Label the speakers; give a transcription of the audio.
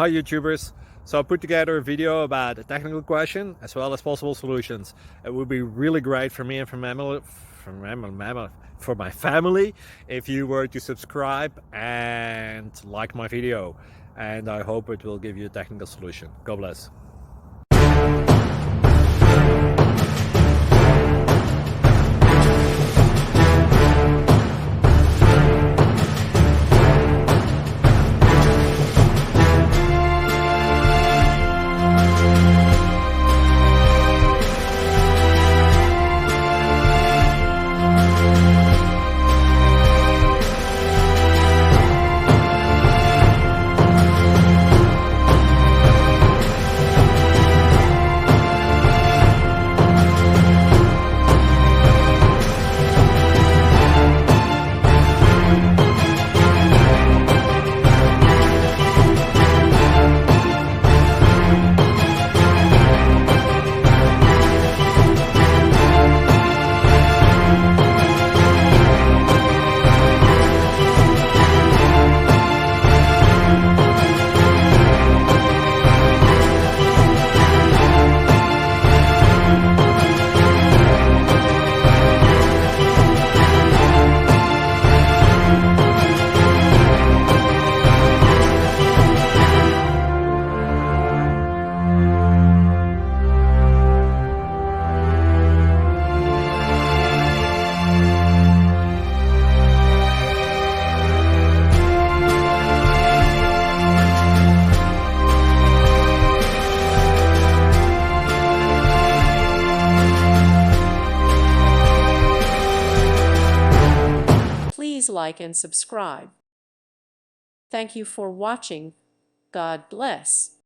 Speaker 1: Hi YouTubers! So I put together a video about a technical question as well as possible solutions. It would be really great for me and for my family if you were to subscribe and like my video, and I hope it will give you a technical solution. God bless.
Speaker 2: Please like and subscribe. Thank you for watching. God bless.